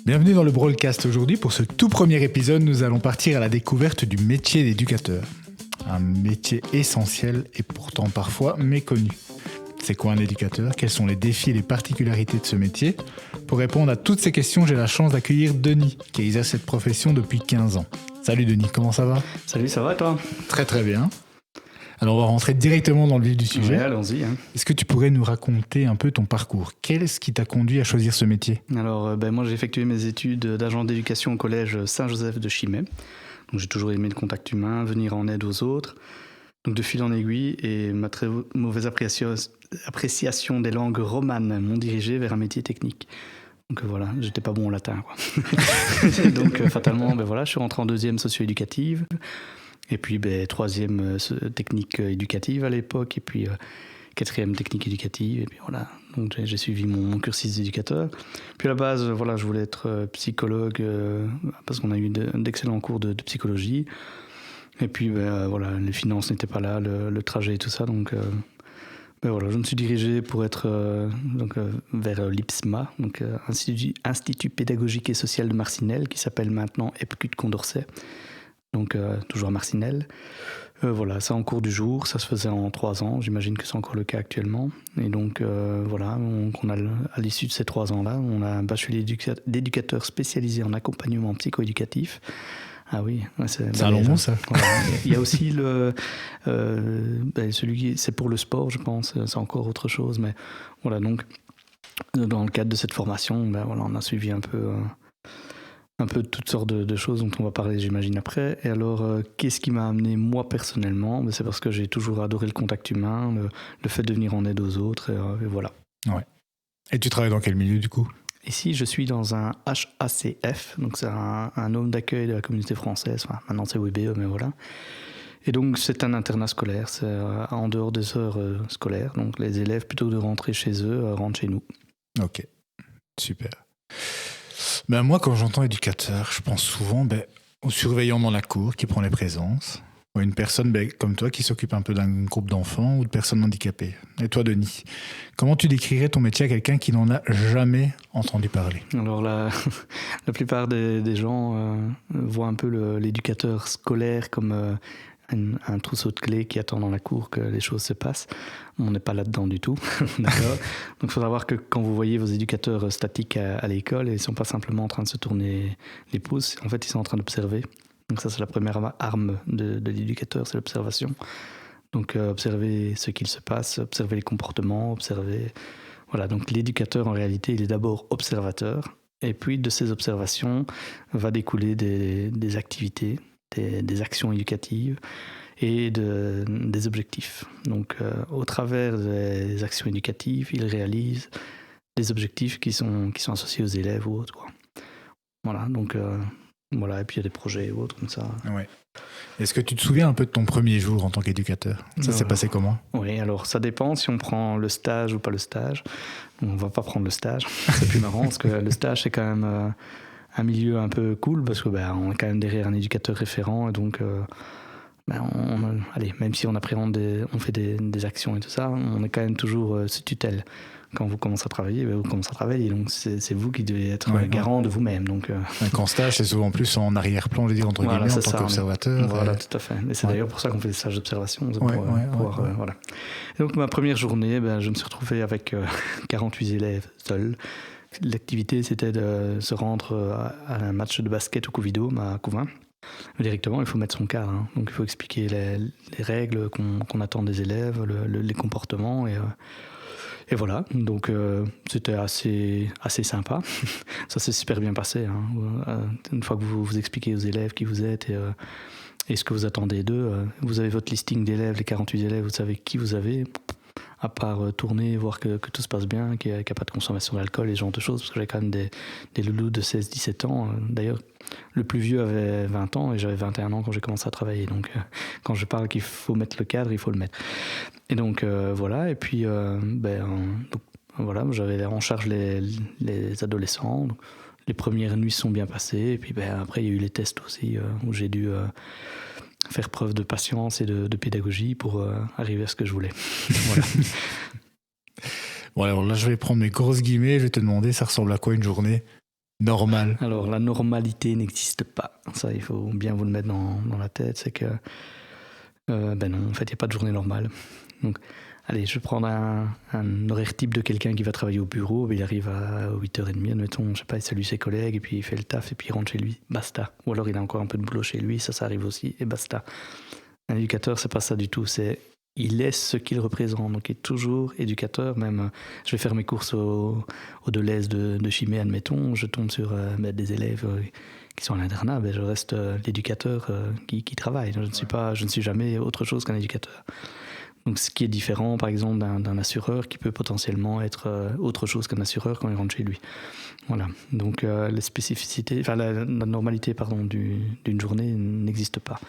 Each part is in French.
Bienvenue dans le Broadcast. Aujourd'hui, pour ce tout premier épisode, nous allons partir à la découverte du métier d'éducateur. Un métier essentiel et pourtant parfois méconnu. C'est quoi un éducateur ? Quels sont les défis et les particularités de ce métier ? Pour répondre à toutes ces questions, j'ai la chance d'accueillir Denis, qui exerce cette profession depuis 15 ans. Salut Denis, comment ça va ? Salut, ça va toi ? Très très bien. Alors on va rentrer directement dans le vif du sujet. Ouais, allons-y. Est-ce que tu pourrais nous raconter un peu ton parcours ? Qu'est-ce qui t'a conduit à choisir ce métier ? Alors, moi j'ai effectué mes études d'agent d'éducation au collège Saint-Joseph de Chimay. Donc, j'ai toujours aimé le contact humain, venir en aide aux autres. Donc de fil en aiguille, et ma très mauvaise appréciation des langues romanes m'ont dirigé vers un métier technique. Donc voilà, j'étais pas bon en latin, quoi. Donc fatalement, je suis rentré en deuxième socio-éducative, et puis troisième technique éducative à l'époque, et puis quatrième technique éducative, et puis voilà. Donc j'ai suivi mon cursus d'éducateur. Puis à la base, je voulais être psychologue, parce qu'on a eu d'excellents cours de psychologie. Et puis, les finances n'étaient pas là, le trajet et tout ça. Donc, je me suis dirigé pour être vers l'IPSMA, donc Institut pédagogique et social de Marcinelle, qui s'appelle maintenant EPCU de Condorcet. Donc, toujours à Marcinelle. C'est en cours du jour, ça se faisait en 3 ans. J'imagine que c'est encore le cas actuellement. Et donc, à l'issue de ces 3 ans-là, on a un bachelier d'éducateur spécialisé en accompagnement psychoéducatif. Ah oui, c'est un long mot, ça. Voilà. Il y a aussi celui qui c'est pour le sport, je pense, c'est encore autre chose, mais voilà, donc dans le cadre de cette formation, on a suivi un peu toutes sortes de choses dont on va parler, j'imagine, après. Et alors, qu'est-ce qui m'a amené moi personnellement ? C'est parce que j'ai toujours adoré le contact humain, le fait de venir en aide aux autres, et voilà. Ouais. Et tu travailles dans quel milieu du coup ? Ici, je suis dans un HACF, donc c'est un home d'accueil de la communauté française. Enfin, maintenant, c'est WBE, mais voilà. Et donc, c'est un internat scolaire, c'est en dehors des heures scolaires. Donc, les élèves, plutôt que de rentrer chez eux, rentrent chez nous. Ok, super. Moi, quand j'entends éducateur, je pense souvent au surveillant dans la cour qui prend les présences. Ou une personne comme toi qui s'occupe un peu d'un groupe d'enfants ou de personnes handicapées. Et toi, Denis, comment tu décrirais ton métier à quelqu'un qui n'en a jamais entendu parler ? Alors la plupart des gens voient un peu l'éducateur scolaire comme un trousseau de clés qui attend dans la cour que les choses se passent. On n'est pas là-dedans du tout. D'accord ? Donc il faut savoir que quand vous voyez vos éducateurs statiques à l'école, ils ne sont pas simplement en train de se tourner les pouces, en fait ils sont en train d'observer. Donc ça, c'est la première arme de l'éducateur, c'est l'observation. Donc observer ce qu'il se passe, observer les comportements, observer... Voilà, donc l'éducateur, en réalité, il est d'abord observateur. Et puis, de ces observations, va découler des activités, des actions éducatives et des objectifs. Donc, au travers des actions éducatives, il réalise des objectifs qui sont associés aux élèves ou autres, quoi. Voilà, donc... et puis il y a des projets ou autres comme ça. Ouais. Est-ce que tu te souviens un peu de ton premier jour en tant qu'éducateur ? Ça s'est passé comment ? Oui, alors ça dépend si on prend le stage ou pas le stage. On va pas prendre le stage, c'est plus marrant parce que le stage c'est quand même un milieu un peu cool parce que on est quand même derrière un éducateur référent et donc même si on appréhende on fait des actions et tout ça, on est quand même toujours sous tutelle. Quand vous commencez à travailler, vous commencez à travailler. Donc, c'est vous qui devez être garant de vous-même. Donc, qu'en stage, c'est souvent plus en arrière-plan, je veux dire, entre guillemets, en tant qu'observateur. Voilà, tout à fait. Et c'est d'ailleurs pour ça qu'on fait des stages d'observation. Voilà. Et donc, ma première journée, je me suis retrouvé avec 48 élèves seuls. L'activité, c'était de se rendre à un match de basket au Couvidôme à Couvin. Directement, il faut mettre son cadre. Hein. Donc, il faut expliquer les règles qu'on attend des élèves, les comportements et voilà, donc c'était assez sympa. Ça s'est super bien passé. Hein. Une fois que vous expliquez aux élèves qui vous êtes et ce que vous attendez d'eux, vous avez votre listing d'élèves, les 48 élèves, vous savez qui vous avez, à part tourner, voir que tout se passe bien, qu'il n'y a pas de consommation d'alcool et ce genre de choses, parce que j'avais quand même des loulous de 16-17 ans. D'ailleurs, le plus vieux avait 20 ans et j'avais 21 ans quand j'ai commencé à travailler. Donc, quand je parle qu'il faut mettre le cadre, il faut le mettre. Et donc, voilà. Et puis, j'avais en charge les adolescents. Donc, les premières nuits se sont bien passées. Et puis, après, il y a eu les tests aussi, où j'ai dû faire preuve de patience et de pédagogie pour arriver à ce que je voulais. Voilà. Bon, alors là, je vais prendre mes grosses guillemets. Je vais te demander, ça ressemble à quoi une journée normal? Alors, la normalité n'existe pas. Ça, il faut bien vous le mettre dans la tête. C'est que, non, en fait, il n'y a pas de journée normale. Donc, allez, je vais prendre un horaire type de quelqu'un qui va travailler au bureau. Il arrive à 8h30, admettons, je sais pas, il salue ses collègues, et puis il fait le taf, et puis il rentre chez lui. Basta. Ou alors, il a encore un peu de boulot chez lui. Ça arrive aussi, et basta. Un éducateur, c'est pas ça du tout. Il est ce qu'il représente, donc il est toujours éducateur. Même, je vais faire mes courses au Deleuze de Chimay, admettons, je tombe sur des élèves qui sont à l'internat, je reste l'éducateur qui travaille. Je ne suis jamais autre chose qu'un éducateur. Donc, ce qui est différent, par exemple, d'un assureur qui peut potentiellement être autre chose qu'un assureur quand il rentre chez lui. Voilà. Donc, les spécificités, la normalité, d'une journée n'existe pas.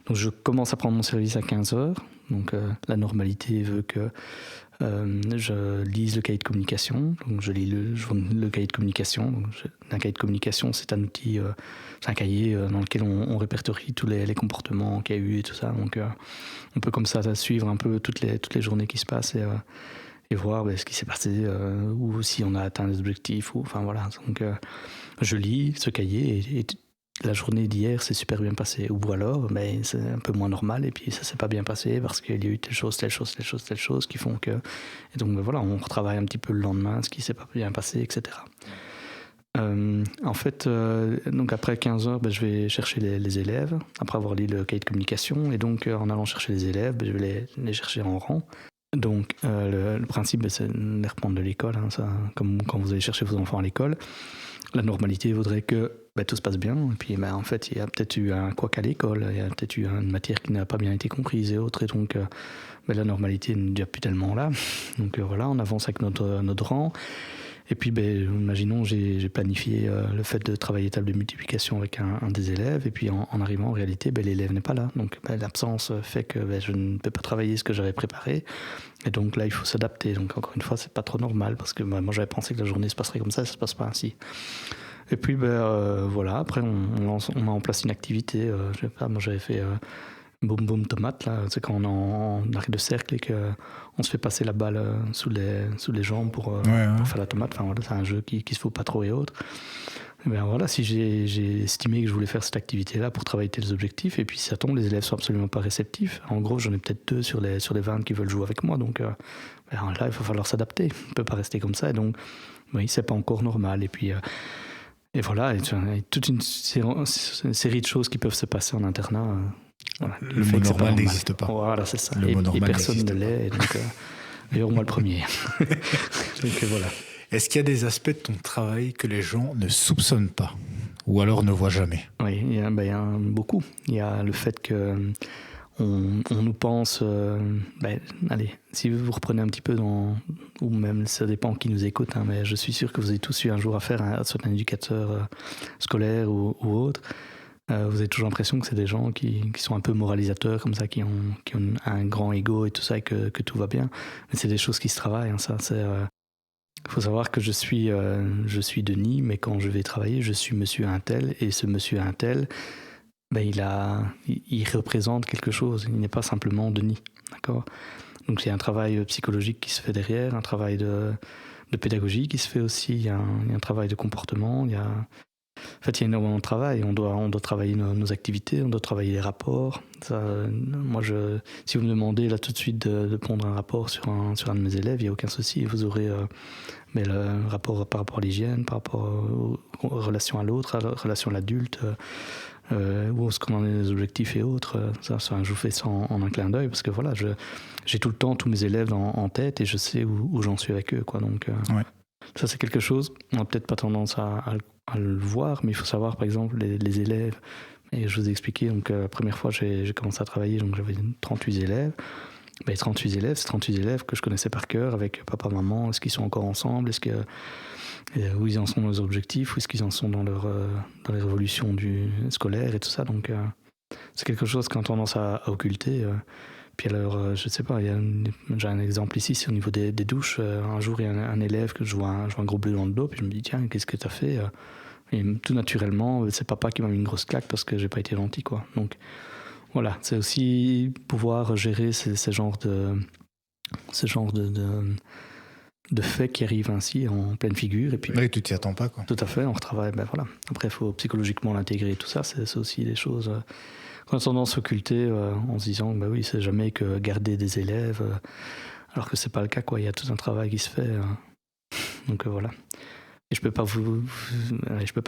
Donc, je commence à prendre mon service à 15h. Donc, la normalité veut que je lise le cahier de communication. Donc, je lis le cahier de communication. Donc, un cahier de communication, c'est un outil, c'est un cahier dans lequel on répertorie tous les comportements qu'il y a eu et tout ça. Donc, on peut comme ça suivre un peu toutes les journées qui se passent et voir ce qui s'est passé ou si on a atteint les objectifs. Enfin, voilà. Donc, je lis ce cahier et la journée d'hier s'est super bien passée. Ou alors, c'est un peu moins normal et puis ça s'est pas bien passé parce qu'il y a eu telle chose qui font que... Et donc voilà, on retravaille un petit peu le lendemain, ce qui s'est pas bien passé, etc. En fait, donc après 15h, je vais chercher les élèves, après avoir lu le cahier de communication. Et donc, en allant chercher les élèves, je vais les chercher en rang. Donc, le principe, c'est de les reprendre de l'école, ça, comme quand vous allez chercher vos enfants à l'école. La normalité voudrait que tout se passe bien, et puis en fait il y a peut-être eu un couac à l'école, il y a peut-être eu une matière qui n'a pas bien été comprise et autres, et donc la normalité n'est déjà plus tellement là. Donc voilà, on avance avec notre rang, et puis imaginons j'ai planifié le fait de travailler table de multiplication avec un des élèves, et puis en arrivant en réalité l'élève n'est pas là, donc l'absence fait que je ne peux pas travailler ce que j'avais préparé, et donc là il faut s'adapter. Donc encore une fois, c'est pas trop normal, parce que moi j'avais pensé que la journée se passerait comme ça se passe pas ainsi. Et puis voilà, après on met en place une activité. Je sais pas, moi j'avais fait boum boum tomate, là, c'est quand on est en arrêt de cercle et qu'on se fait passer la balle sous les jambes pour faire la tomate. Enfin voilà, c'est un jeu qui se fout pas trop et autres. Et voilà, si j'ai estimé que je voulais faire cette activité-là pour travailler tels objectifs, et puis si ça tombe, les élèves sont absolument pas réceptifs. En gros, j'en ai peut-être 2 sur les 20 qui veulent jouer avec moi, donc là il va falloir s'adapter. On peut pas rester comme ça, et donc oui, c'est pas encore normal. Et puis et voilà, il y a toute une série de choses qui peuvent se passer en internat. Voilà, le mot normal n'existe pas. Voilà, c'est ça. Le mot normal et personne ne l'est. Et donc, d'ailleurs, moi le premier. Donc voilà. Est-ce qu'il y a des aspects de ton travail que les gens ne soupçonnent pas ou alors ne voient jamais? Oui, il y a beaucoup. Il y a le fait que on nous pense... allez, si vous reprenez un petit peu ou même ça dépend qui nous écoute, mais je suis sûr que vous avez tous eu un jour affaire à soit un éducateur scolaire ou autre. Vous avez toujours l'impression que c'est des gens qui sont un peu moralisateurs, comme ça, qui ont un grand ego et tout ça, et que tout va bien. Mais c'est des choses qui se travaillent, ça. Il faut savoir que je suis Denis, mais quand je vais travailler, je suis monsieur un tel, et ce monsieur un tel, il représente quelque chose. Il n'est pas simplement Denis, d'accord ? Donc il y a un travail psychologique qui se fait derrière, un travail de pédagogie qui se fait aussi, il y a un travail de comportement, il y a énormément de travail. On doit travailler nos activités, on doit travailler les rapports. Ça, moi, si vous me demandez là tout de suite de pondre un rapport sur un de mes élèves, il n'y a aucun souci. Vous aurez le rapport par rapport à l'hygiène, par rapport aux relations à l'autre, à la relation à l'adulte, où est-ce qu'on en est les objectifs et autres. Ça, je vous fais ça en un clin d'œil, parce que voilà, j'ai tout le temps tous mes élèves en tête et je sais où j'en suis avec eux, quoi. Donc, ça, c'est quelque chose, on n'a peut-être pas tendance à le voir, mais il faut savoir, par exemple, les élèves, et je vous ai expliqué, donc la première fois j'ai commencé à travailler, donc j'avais 38 élèves. 38 élèves, c'est 38 élèves que je connaissais par cœur, avec papa, maman, est-ce qu'ils sont encore ensemble, où ils en sont dans leurs objectifs, où est-ce qu'ils en sont dans les révolutions scolaires et tout ça. Donc c'est quelque chose qu'on a tendance à occulter. Puis alors, je sais pas, j'ai un exemple ici, c'est au niveau des douches. Un jour, il y a un élève que je vois un gros bleu dans le dos, puis je me dis, tiens, qu'est-ce que t'as fait? Et tout naturellement, c'est papa qui m'a mis une grosse claque parce que j'ai pas été gentil, quoi. Donc voilà, c'est aussi pouvoir gérer ces genres de de faits qui arrivent ainsi en pleine figure. Et puis, Oui, tu t'y attends pas, quoi. Tout à fait, on retravaille. Ben voilà. Après, il faut psychologiquement l'intégrer. Tout ça, c'est aussi des choses qu'on a tendance à occulter en se disant ben oui, c'est jamais que garder des élèves, alors que c'est pas le cas, quoi. Il y a tout un travail qui se fait. Donc voilà. Et je peux pas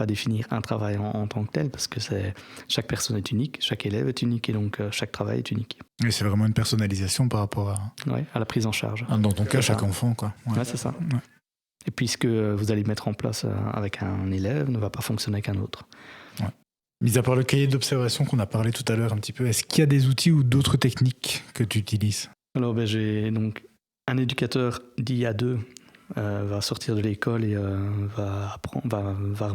définir un travail en tant que tel parce que chaque personne est unique, chaque élève est unique et donc chaque travail est unique. Et c'est vraiment une personnalisation par rapport à la prise en charge. Dans ton cas, chaque enfant, quoi. Ouais, c'est ça. Ouais. Et puis ce que vous allez mettre en place avec un élève ne va pas fonctionner avec un autre. Ouais. Mis à part le cahier d'observation qu'on a parlé tout à l'heure un petit peu, est-ce qu'il y a des outils ou d'autres techniques que tu utilises? Alors j'ai donc un éducateur d'il y a 2 va sortir de l'école et va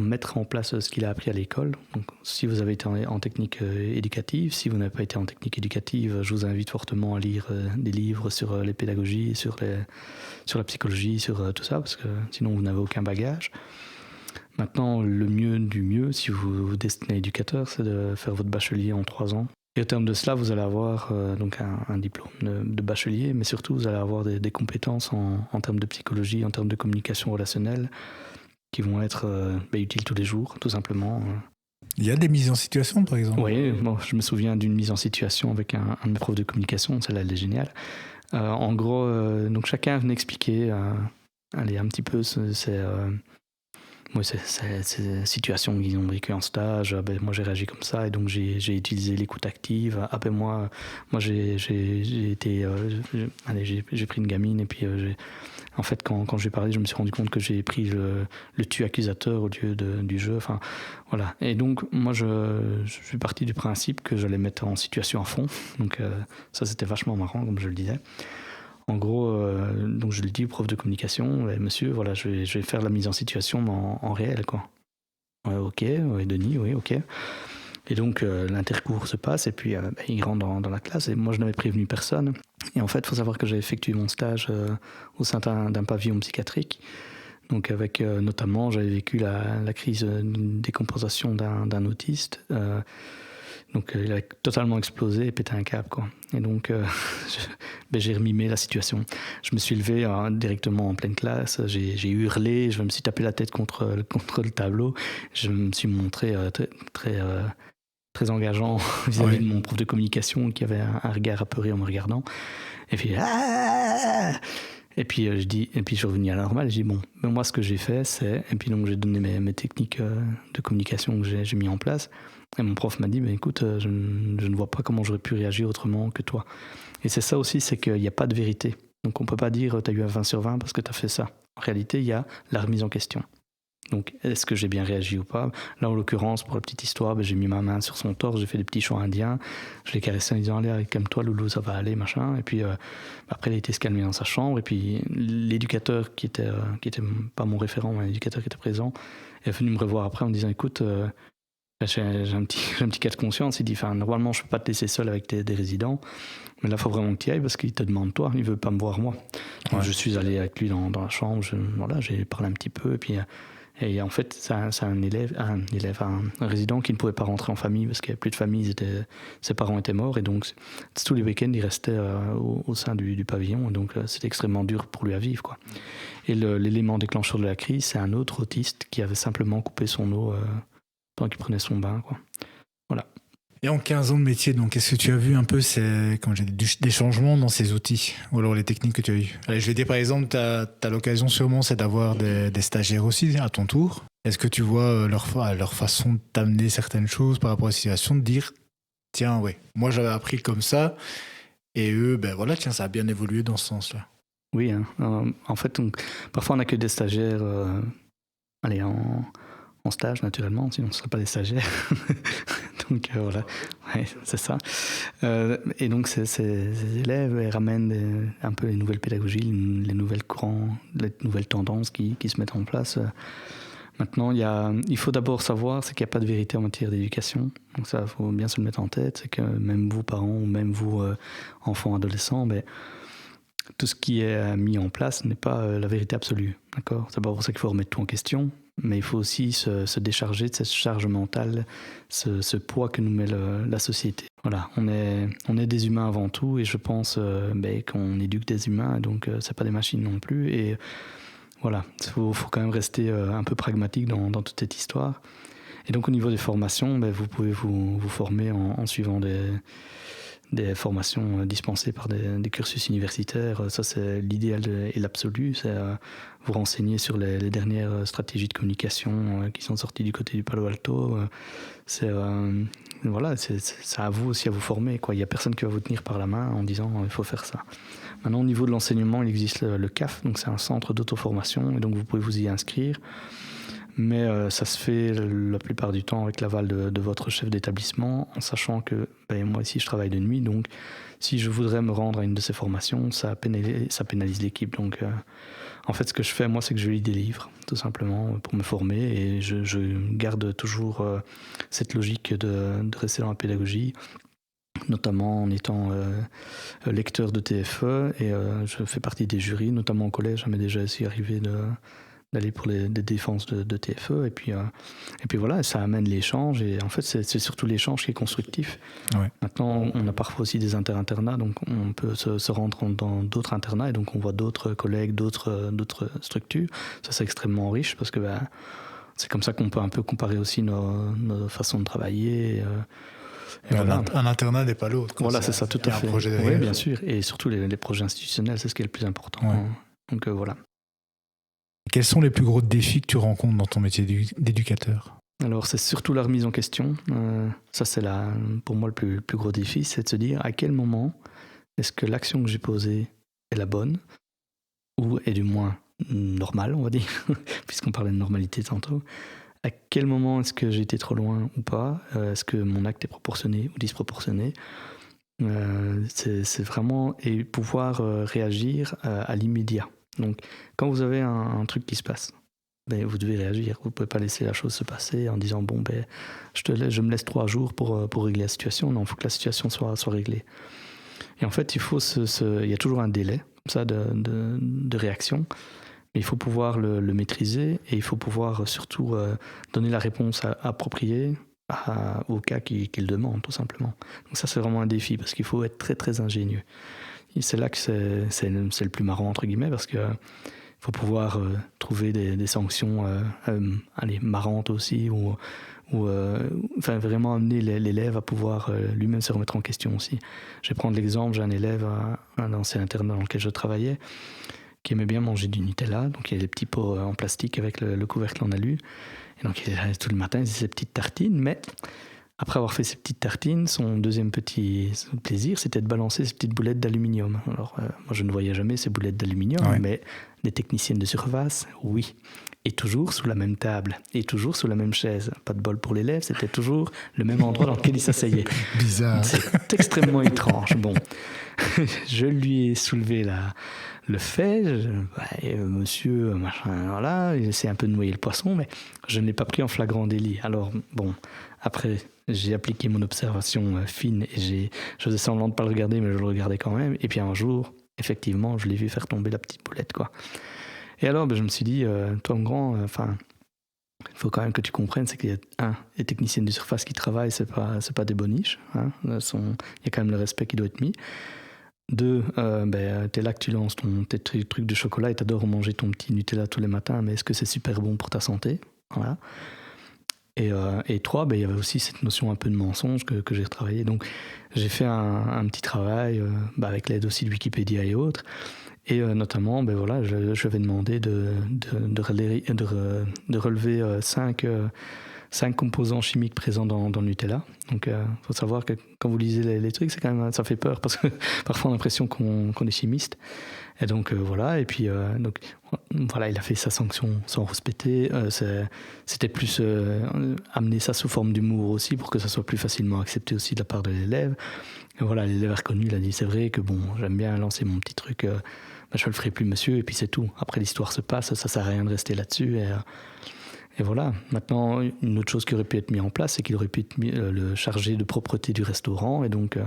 mettre en place ce qu'il a appris à l'école. Donc, si vous avez été en technique éducative, si vous n'avez pas été en technique éducative, je vous invite fortement à lire des livres sur les pédagogies, sur la psychologie, sur tout ça, parce que sinon vous n'avez aucun bagage. Maintenant, le mieux du mieux, si vous vous destinez à éducateur, c'est de faire votre bachelier en 3 ans. Et au terme de cela, vous allez avoir donc un diplôme de bachelier, mais surtout vous allez avoir des compétences en termes de psychologie, en termes de communication relationnelle, qui vont être utiles tous les jours, tout simplement. Il y a des mises en situation, par exemple? Oui, je me souviens d'une mise en situation avec un de mes profs de communication, celle-là elle est géniale. En gros, donc chacun venait expliquer un petit peu ces situations qu'ils ont vécues en stage. Moi j'ai réagi comme ça et donc j'ai utilisé l'écoute active. Moi j'ai pris une gamine et puis en fait quand j'ai parlé je me suis rendu compte que j'ai pris le tu accusateur au lieu du je. Enfin voilà. Et donc moi je suis parti du principe que j'allais mettre en situation à fond. Donc ça c'était vachement marrant comme je le disais. En gros, donc je le dis au prof de communication, monsieur, voilà, je vais faire la mise en situation mais en réel, quoi. Ouais, ok, ouais, Denis, oui, ok. Et donc l'intercours se passe et puis il rentre dans la classe et moi je n'avais prévenu personne. Et en fait, il faut savoir que j'ai effectué mon stage au sein d'un pavillon psychiatrique. Donc avec notamment, j'avais vécu la crise de décompensation d'un autiste. Donc il a totalement explosé et pété un câble, quoi. Et donc j'ai remimé la situation. Je me suis levé directement en pleine classe, j'ai hurlé, je me suis tapé la tête contre le tableau. Je me suis montré très engageant vis-à-vis de mon prof de communication qui avait un regard apeuré en me regardant. Et puis et puis je suis revenu à la normale. J'ai dit bon, mais moi ce que j'ai fait c'est, et puis donc j'ai donné mes techniques de communication que j'ai mis en place. Et mon prof m'a dit écoute, je ne vois pas comment j'aurais pu réagir autrement que toi. Et c'est ça aussi, c'est qu'il n'y a pas de vérité. Donc on peut pas dire t'as eu un 20 sur 20 parce que t'as fait ça. En réalité, il y a la remise en question. Donc est-ce que j'ai bien réagi ou pas? Là en l'occurrence, pour la petite histoire, j'ai mis ma main sur son torse, j'ai fait des petits chants indiens, je l'ai caressé en disant allez, calme-toi loulou, ça va aller, machin. Et puis après il a été se calmer dans sa chambre et puis l'éducateur qui était pas mon référent, mais l'éducateur qui était présent est venu me revoir après en me disant écoute, j'ai un petit cas de conscience. Il dit normalement je peux pas te laisser seul avec des résidents, mais là il faut vraiment que tu y ailles parce qu'il te demande toi, il veut pas me voir moi. Donc je suis allé avec lui dans la chambre, j'ai parlé un petit peu et puis et en fait c'est un résident qui ne pouvait pas rentrer en famille parce qu'il n'y avait plus de famille, ses parents étaient morts et donc tous les week-ends il restait au sein du pavillon et donc c'était extrêmement dur pour lui à vivre, quoi. Et l'élément déclencheur de la crise, c'est un autre autiste qui avait simplement coupé son eau pendant qu'il prenait son bain, quoi. Voilà. Et en 15 ans de métier, donc, est-ce que tu as vu un peu des changements dans ces outils ou alors les techniques que tu as eues? Allez, je vais dire par exemple, tu as l'occasion sûrement c'est d'avoir des stagiaires aussi à ton tour. Est-ce que tu vois leur façon de t'amener certaines choses par rapport à la situation, de dire tiens, ouais, moi j'avais appris comme ça et eux, tiens, ça a bien évolué dans ce sens-là. Oui, en fait, parfois on n'a que des stagiaires en stage naturellement, sinon ce ne seraient pas des stagiaires. Donc voilà, c'est ça. Et donc ces élèves ramènent un peu les nouvelles pédagogies, les nouvelles courants, les nouvelles tendances qui se mettent en place. Maintenant, il faut d'abord savoir c'est qu'il n'y a pas de vérité en matière d'éducation. Donc ça, il faut bien se le mettre en tête. C'est que même vous, parents, ou même vous, enfants, adolescents, tout ce qui est mis en place n'est pas la vérité absolue. D'accord ? C'est pas pour ça qu'il faut remettre tout en question, mais il faut aussi se décharger de cette charge mentale, ce poids que nous met la société. voilà, on est des humains avant tout, et je pense qu'on éduque des humains, donc c'est pas des machines non plus. Et voilà, faut quand même rester un peu pragmatique dans toute cette histoire. Et donc au niveau des formations, vous pouvez vous former en suivant des formations dispensées par des cursus universitaires. Ça, c'est l'idéal et l'absolu. C'est vous renseigner sur les dernières stratégies de communication qui sont sorties du côté du Palo Alto. C'est à vous aussi à vous former, quoi. Il n'y a personne qui va vous tenir par la main en disant il faut faire ça. Maintenant, au niveau de l'enseignement, il existe le CAF, donc c'est un centre d'auto-formation, et donc vous pouvez vous y inscrire. Mais ça se fait la plupart du temps avec l'aval de votre chef d'établissement, en sachant que moi ici je travaille de nuit, donc si je voudrais me rendre à une de ces formations, ça pénalise l'équipe. Donc en fait, ce que je fais moi, c'est que je lis des livres, tout simplement, pour me former, et je garde toujours cette logique de rester dans la pédagogie, notamment en étant lecteur de TFE, et je fais partie des jurys, notamment au collège. Ça m'est déjà aussi arrivé d'aller pour des défenses de TFE, et puis voilà, ça amène l'échange, et en fait c'est surtout l'échange qui est constructif. Ouais. Maintenant, on a parfois aussi des interinternats, donc on peut se rendre dans d'autres internats, et donc on voit d'autres collègues, d'autres structures. Ça, c'est extrêmement riche, parce que c'est comme ça qu'on peut un peu comparer aussi nos façons de travailler. Voilà. Un internat n'est pas l'autre. Voilà, c'est ça, tout à fait. Un projet derrière. Oui, bien sûr, et surtout les projets institutionnels, c'est ce qui est le plus important. Ouais. Donc voilà. Quels sont les plus gros défis que tu rencontres dans ton métier d'éducateur ? Alors, c'est surtout la remise en question. Ça, c'est pour moi le plus gros défi, c'est de se dire à quel moment est-ce que l'action que j'ai posée est la bonne, ou est du moins normale, on va dire, puisqu'on parlait de normalité tantôt. À quel moment est-ce que j'ai été trop loin ou pas ? Est-ce que mon acte est proportionné ou disproportionné ? C'est vraiment et pouvoir réagir à l'immédiat. Donc, quand vous avez un truc qui se passe, vous devez réagir. Vous ne pouvez pas laisser la chose se passer en disant je me laisse 3 jours pour régler la situation. Non, il faut que la situation soit réglée. Et en fait, il y a toujours un délai comme ça de réaction, mais il faut pouvoir le maîtriser, et il faut pouvoir surtout donner la réponse appropriée au cas qu'il demande, tout simplement. Donc ça, c'est vraiment un défi, parce qu'il faut être très très ingénieux. Et c'est là que c'est le plus marrant, entre guillemets, parce que faut pouvoir trouver des sanctions marrantes aussi, ou vraiment amener l'élève à pouvoir lui-même se remettre en question aussi. Je vais prendre l'exemple, j'ai un élève, un ancien internat dans lequel je travaillais, qui aimait bien manger du Nutella. Donc il y a des petits pots en plastique avec le couvercle en alu. Et donc il est là tout le matin, il faisait ses petites tartines, mais après avoir fait ses petites tartines, son deuxième petit plaisir, c'était de balancer ses petites boulettes d'aluminium. Alors, moi, je ne voyais jamais ces boulettes d'aluminium, mais des techniciennes de surface, oui. Et toujours sous la même table, et toujours sous la même chaise. Pas de bol pour l'élève, c'était toujours le même endroit dans lequel il s'asseyait. Bizarre. C'est extrêmement étrange. Bon, je lui ai soulevé le fait, monsieur, machin, voilà, il essaie un peu de noyer le poisson, mais je ne l'ai pas pris en flagrant délit. Alors, bon, après, j'ai appliqué mon observation fine, et je faisais semblant de ne pas le regarder, mais je le regardais quand même. Et puis un jour, effectivement, je l'ai vu faire tomber la petite boulette, quoi. Et alors, je me suis dit, toi, mon grand, il faut quand même que tu comprennes, c'est qu'il y a les techniciennes de surface qui travaillent, c'est pas des boniches, hein, il y a quand même le respect qui doit être mis. 2, t'es là que tu lances tes trucs de chocolat et t'adores manger ton petit Nutella tous les matins, mais est-ce que c'est super bon pour ta santé ? Voilà. Et 3, il y avait aussi cette notion un peu de mensonge que j'ai retravaillé. Donc j'ai fait un petit travail avec l'aide aussi de Wikipédia et autres. Et notamment, je vais demander de relever 5 composants chimiques présents dans le Nutella. Donc, faut savoir que quand vous lisez les trucs, c'est quand même, ça fait peur, parce que parfois on a l'impression qu'on est chimiste. Et donc voilà. Et puis voilà, il a fait sa sanction sans rouspéter. C'était plus amener ça sous forme d'humour aussi, pour que ça soit plus facilement accepté aussi de la part de l'élève. Et voilà, l'élève a reconnu, il a dit c'est vrai que j'aime bien lancer mon petit truc. Je le ferai plus, monsieur, et puis c'est tout. Après, l'histoire se passe, ça sert à rien de rester là-dessus. Et voilà. Maintenant, une autre chose qui aurait pu être mise en place, c'est qu'il aurait pu être le chargé de propreté du restaurant. Et donc,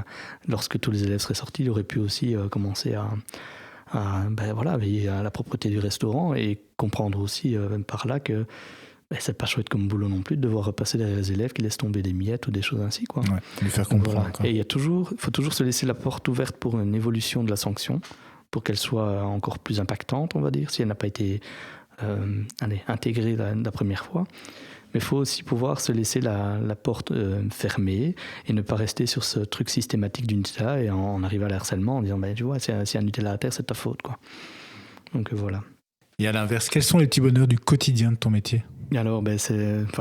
lorsque tous les élèves seraient sortis, il aurait pu aussi commencer à veiller à la propreté du restaurant, et comprendre aussi par là que c'est pas chouette comme boulot non plus de devoir repasser derrière les élèves qui laissent tomber des miettes ou des choses ainsi, quoi. Ouais, lui faire comprendre. Voilà. Et il faut toujours se laisser la porte ouverte pour une évolution de la sanction, pour qu'elle soit encore plus impactante, on va dire, si elle n'a pas été intégrée la première fois. Mais il faut aussi pouvoir se laisser la porte fermée et ne pas rester sur ce truc systématique du Nutella et en arriver à l'harcèlement en disant tu vois, si un Nutella à terre, c'est ta faute, quoi. Donc voilà. Et à l'inverse, quels sont les petits bonheurs du quotidien de ton métier ? Et alors,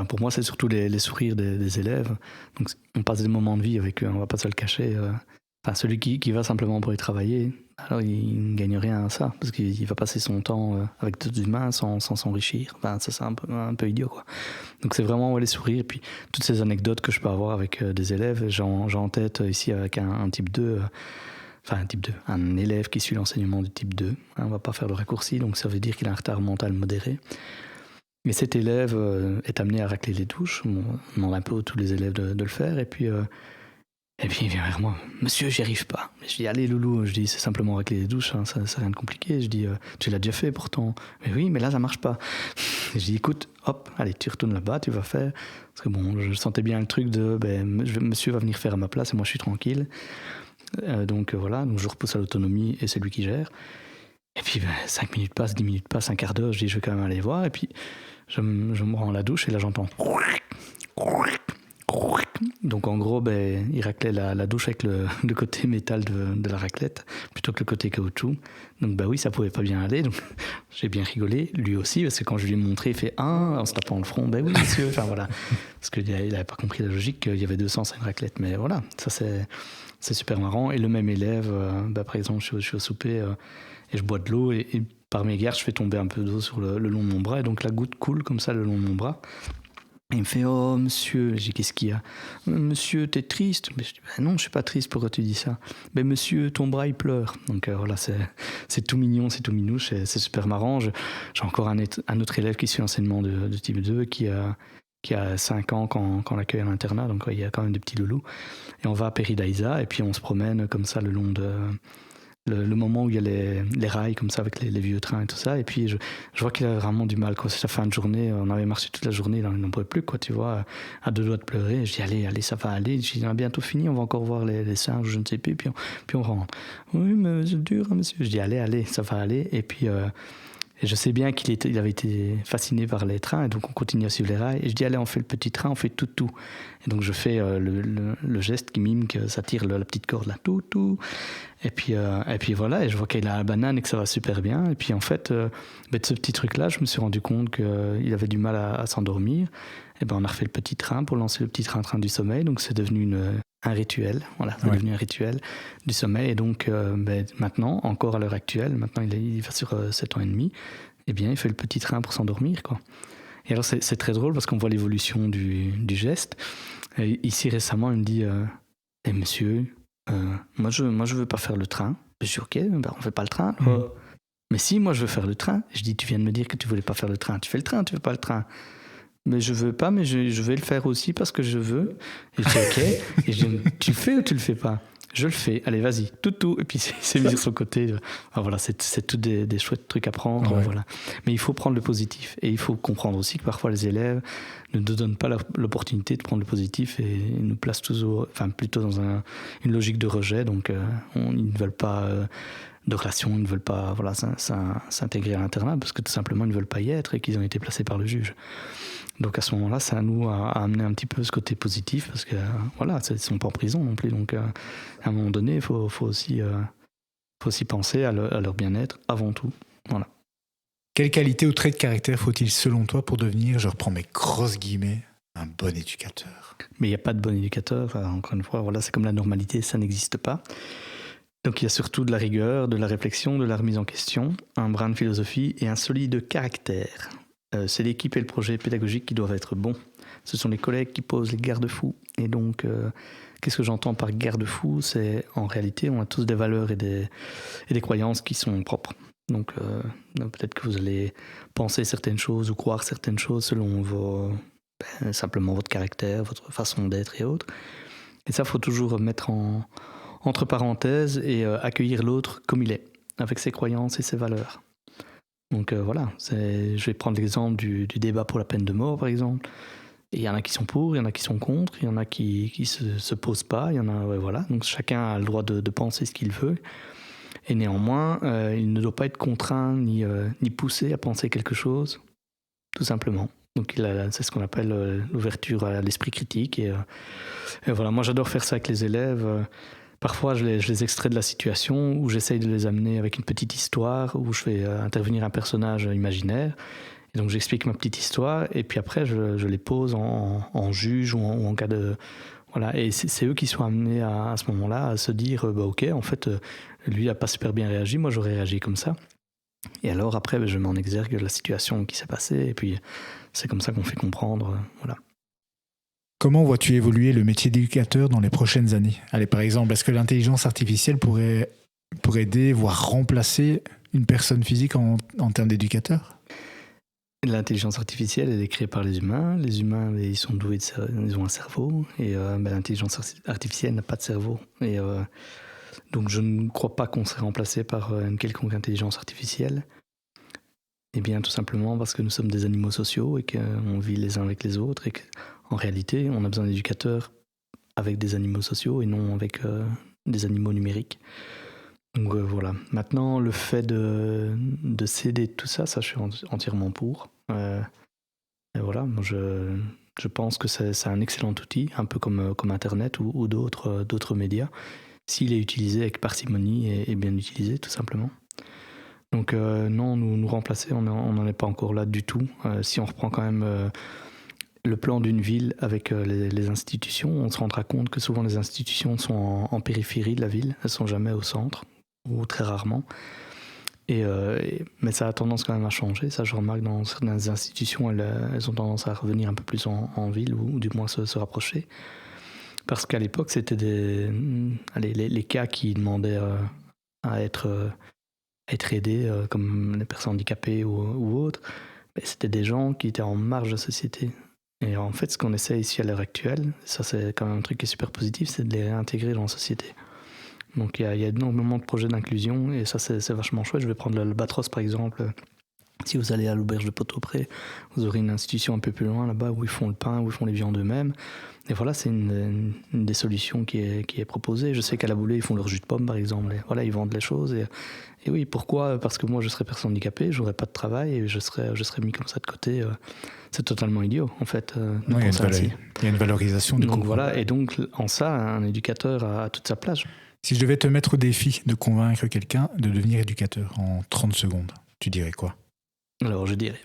pour moi, c'est surtout les sourires des élèves. Donc, on passe des moments de vie avec eux, on ne va pas se le cacher. Celui qui va simplement pour y travailler, alors il ne gagne rien à ça, parce qu'il va passer son temps avec d'autres humains sans s'enrichir. Ça, c'est un peu idiot, quoi. Donc, c'est vraiment les sourires. Et puis, toutes ces anecdotes que je peux avoir avec des élèves, j'ai en tête ici avec un type 2... un élève qui suit l'enseignement du type 2. On ne va pas faire de raccourci, donc ça veut dire qu'il a un retard mental modéré. Mais cet élève est amené à racler les douches. On demande un peu à tous les élèves de le faire. Et puis il vient vers moi. Monsieur, j'y arrive pas. Je dis, allez loulou, je dis, c'est simplement racler les douches, hein, ça c'est rien de compliqué. Je dis, tu l'as déjà fait pourtant. Mais oui, mais là ça marche pas. Et je dis, écoute, hop, allez, tu retournes là-bas, tu vas faire. Parce que bon, je sentais bien le truc de, monsieur va venir faire à ma place et moi je suis tranquille. Donc je repousse à l'autonomie et c'est lui qui gère. Et puis 5 minutes passent, 10 minutes passent, un quart d'heure, je dis je vais quand même aller voir. Et puis je me rends à la douche et là j'entends. Donc en gros, il raclait la douche avec le côté métal de la raclette plutôt que le côté caoutchouc. Donc oui, ça pouvait pas bien aller. Donc j'ai bien rigolé, lui aussi, parce que quand je lui ai montré, il fait en se tapant le front. Oui, monsieur. Enfin voilà, parce qu'il n'avait pas compris la logique qu'il y avait 2 sens à une raclette. Mais voilà, ça c'est super marrant. Et le même élève, par exemple, je suis au souper et je bois de l'eau et par mégarde, je fais tomber un peu d'eau sur le long de mon bras et donc la goutte coule comme ça le long de mon bras. Et il me fait « Oh, monsieur !» Je dis « Qu'est-ce qu'il y a ?»« Monsieur, t'es triste ?» Mais je dis « Non, je suis pas triste, pourquoi tu dis ça ?»« Mais monsieur, ton bras, il pleure. » Donc voilà, c'est tout mignon, c'est tout minouche, c'est super marrant. J'ai encore un autre élève qui suit l'enseignement de type 2 qui a 5 ans quand on l'accueille à l'internat, donc il y a quand même des petits loulous. Et on va à Péridaïsa et puis on se promène comme ça le long de... Le moment où il y a les rails comme ça avec les vieux trains et tout ça, et puis je vois qu'il a vraiment du mal, quoi. C'est la fin de journée, on avait marché toute la journée, il n'en pouvait plus, quoi, tu vois, à 2 doigts de pleurer. Je dis allez, ça va aller. Je dis on a bientôt fini, on va encore voir les singes, je ne sais plus, puis on rentre. Oui, mais c'est dur, hein, monsieur. Je dis allez, ça va aller. Et puis et je sais bien qu'il avait été fasciné par les trains, et donc on continue à suivre les rails. Et je dis allez, on fait le petit train, on fait tout. Et donc je fais le geste qui mime que ça tire la petite corde là, tout. Et puis voilà, et je vois qu'il a la banane et que ça va super bien. Et puis en fait, de ce petit truc-là, je me suis rendu compte qu'il avait du mal à s'endormir. Et on a refait le petit train pour lancer le petit train du sommeil. Donc c'est devenu un rituel. Voilà, c'est devenu un rituel du sommeil. Et donc maintenant, encore à l'heure actuelle, maintenant il va sur 7 ans et demi, il fait le petit train pour s'endormir, quoi. Et alors c'est très drôle parce qu'on voit l'évolution du geste. Et ici récemment, il me dit monsieur, moi je veux pas faire le train. Je dis ok, on fait pas le train. Mais si, moi je veux faire le train. Je dis tu viens de me dire que tu voulais pas faire le train. Tu fais le train, tu veux pas le train. Mais je veux pas, mais je vais le faire aussi parce que je veux. Et je dis ok. Et je dis tu le fais ou tu le fais pas? Je le fais, allez vas-y, tout. Et puis c'est mis sur son côté. Enfin, voilà, c'est tout des chouettes trucs à prendre. Ouais. Voilà. Mais il faut prendre le positif. Et il faut comprendre aussi que parfois les élèves ne nous donnent pas l'opportunité de prendre le positif et nous placent plutôt dans une logique de rejet. Donc ils ne veulent pas de relations, ils ne veulent pas s'intégrer à l'internat parce que tout simplement ils ne veulent pas y être et qu'ils ont été placés par le juge. Donc à ce moment-là, c'est à nous à amener un petit peu ce côté positif parce que ils ne sont pas en prison non plus. Donc à un moment donné, il faut aussi penser à leur bien-être avant tout. Voilà. Quelle qualité ou trait de caractère faut-il selon toi pour devenir, je reprends mes grosses guillemets, un bon éducateur? Mais il n'y a pas de bon éducateur. Encore une fois, c'est comme la normalité, ça n'existe pas. Donc il y a surtout de la rigueur, de la réflexion, de la remise en question, un brin de philosophie et un solide caractère. C'est l'équipe et le projet pédagogique qui doivent être bons. Ce sont les collègues qui posent les garde-fous. Et donc, qu'est-ce que j'entends par garde-fous? C'est en réalité, on a tous des valeurs et des croyances qui sont propres. Donc, peut-être que vous allez penser certaines choses ou croire certaines choses selon simplement votre caractère, votre façon d'être et autres. Et ça, il faut toujours mettre entre parenthèses et accueillir l'autre comme il est, avec ses croyances et ses valeurs. Donc voilà, je vais prendre l'exemple du débat pour la peine de mort, par exemple. Et il y en a qui sont pour, il y en a qui sont contre, il y en a qui se posent pas, il y en a, voilà. Donc chacun a le droit de penser ce qu'il veut. Et néanmoins, il ne doit pas être contraint ni poussé à penser quelque chose, tout simplement. Donc c'est ce qu'on appelle l'ouverture à l'esprit critique. Et voilà, moi j'adore faire ça avec les élèves. Parfois je les extrais de la situation, où j'essaye de les amener avec une petite histoire, où je fais intervenir un personnage imaginaire. Et donc j'explique ma petite histoire, et puis après je les pose en juge ou en cas de... Voilà, et c'est eux qui sont amenés à ce moment-là à se dire ok, en fait, lui n'a pas super bien réagi, moi j'aurais réagi comme ça. Et alors après, je mets en exergue la situation qui s'est passée, et puis c'est comme ça qu'on fait comprendre. Voilà. Comment vois-tu évoluer le métier d'éducateur dans les prochaines années ? Allez, par exemple, est-ce que l'intelligence artificielle pourrait aider, voire remplacer une personne physique en termes d'éducateur ? L'intelligence artificielle, elle est créée par les humains. Les humains, ils sont doués, ils ont un cerveau. Et l'intelligence artificielle n'a pas de cerveau. Et donc je ne crois pas qu'on serait remplacé par une quelconque intelligence artificielle. Eh bien, tout simplement parce que nous sommes des animaux sociaux et qu'on vit les uns avec les autres. Et qu'en réalité, on a besoin d'éducateurs avec des animaux sociaux et non avec des animaux numériques. Donc voilà. Maintenant, le fait de céder tout ça, je suis entièrement pour. Et voilà, moi je pense que c'est un excellent outil, un peu comme Internet ou d'autres médias, s'il est utilisé avec parcimonie et bien utilisé, tout simplement. Donc non, nous remplacer, on n'en est pas encore là du tout. Si on reprend quand même le plan d'une ville avec les institutions, on se rendra compte que souvent les institutions sont en périphérie de la ville, elles ne sont jamais au centre, ou très rarement. Mais ça a tendance quand même à changer. Ça, je remarque dans certaines institutions, elles ont tendance à revenir un peu plus en ville, ou du moins se rapprocher. Parce qu'à l'époque, c'était les cas qui demandaient à être aidés, comme les personnes handicapées ou autres, mais c'était des gens qui étaient en marge de la société. Et en fait, ce qu'on essaie ici à l'heure actuelle, ça c'est quand même un truc qui est super positif, c'est de les réintégrer dans la société. Donc il y a énormément de projets d'inclusion, et ça c'est vachement chouette. Je vais prendre l'Albatros par exemple. Si vous allez à l'auberge de Pot-au-Pré, vous aurez une institution un peu plus loin là-bas où ils font le pain, où ils font les viandes eux-mêmes. Et voilà, c'est une des solutions qui est proposée. Je sais qu'à la Boulée, ils font leur jus de pomme par exemple. Et voilà, ils vendent les choses. Et oui, pourquoi ? Parce que moi, je serais personne handicapée, j'aurais pas de travail et je serais mis comme ça de côté. C'est totalement idiot, en fait. Il y a une valorisation du coup. Donc voilà, et donc en ça, un éducateur a toute sa place. Si je devais te mettre au défi de convaincre quelqu'un de devenir éducateur en 30 secondes, tu dirais quoi ? Alors je dirais,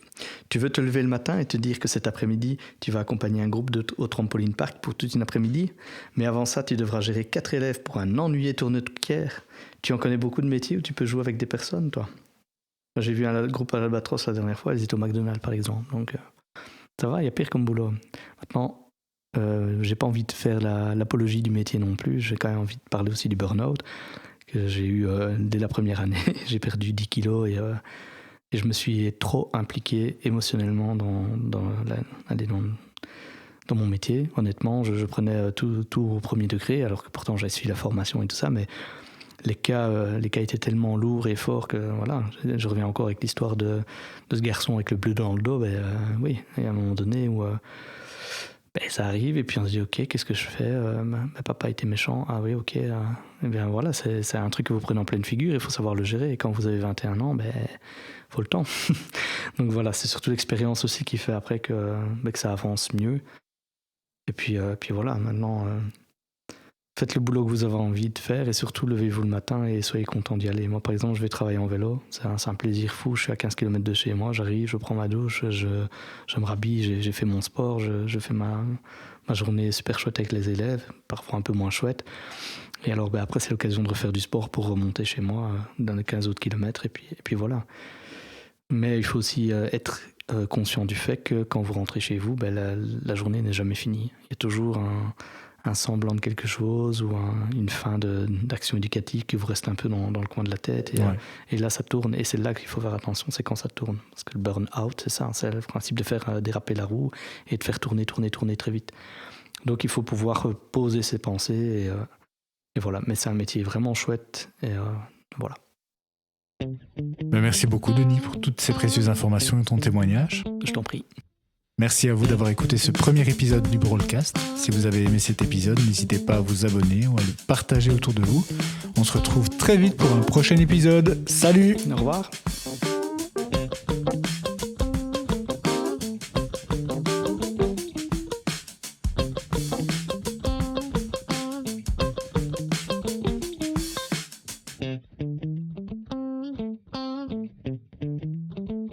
tu veux te lever le matin et te dire que cet après-midi, tu vas accompagner un groupe au trampoline park pour toute une après-midi, mais avant ça, tu devras gérer 4 élèves pour un ennuyé tourneur-de-pierre. Tu en connais beaucoup de métiers où tu peux jouer avec des personnes, toi. J'ai vu un groupe à l'Albatros la dernière fois, ils étaient au McDonald's par exemple, donc ça va, il y a pire comme boulot. Maintenant, j'ai pas envie de faire l'apologie du métier non plus, j'ai quand même envie de parler aussi du burn-out, que j'ai eu dès la première année. J'ai perdu 10 kilos et je me suis trop impliqué émotionnellement dans mon métier. Honnêtement, je prenais tout au premier degré, alors que pourtant j'avais suivi la formation et tout ça, mais les cas étaient tellement lourds et forts que voilà, je reviens encore avec l'histoire de ce garçon avec le bleu dans le dos. Oui, et à un moment donné où ça arrive et puis on se dit ok, qu'est-ce que je fais, papa était méchant, ah oui ok, et bien voilà, c'est un truc que vous prenez en pleine figure, il faut savoir le gérer, et quand vous avez 21 ans, faut le temps. Donc voilà, c'est surtout l'expérience aussi qui fait après que ça avance mieux. Et puis voilà, maintenant faites le boulot que vous avez envie de faire, et surtout levez-vous le matin et soyez content d'y aller. Moi par exemple, je vais travailler en vélo, c'est un plaisir fou. Je suis à 15 km de chez moi, j'arrive, je prends ma douche, je me rhabille, j'ai fait mon sport, je fais ma journée super chouette avec les élèves, parfois un peu moins chouette. Et alors après c'est l'occasion de refaire du sport pour remonter chez moi dans les 15 autres kilomètres, et puis voilà. Mais il faut aussi être conscient du fait que quand vous rentrez chez vous, la journée n'est jamais finie. Il y a toujours un semblant de quelque chose ou une fin d'action éducative qui vous reste un peu dans le coin de la tête. Et là, ça tourne. Et c'est là qu'il faut faire attention, c'est quand ça tourne. Parce que le burn-out, c'est ça, c'est le principe de faire déraper la roue et de faire tourner très vite. Donc il faut pouvoir poser ses pensées et voilà. Mais c'est un métier vraiment chouette et voilà. Merci beaucoup Denis pour toutes ces précieuses informations et ton témoignage. Je t'en prie. Merci à vous d'avoir écouté ce premier épisode du Broadcast. Si vous avez aimé cet épisode, n'hésitez pas à vous abonner ou à le partager autour de vous. On se retrouve très vite pour un prochain épisode. Salut! Au revoir.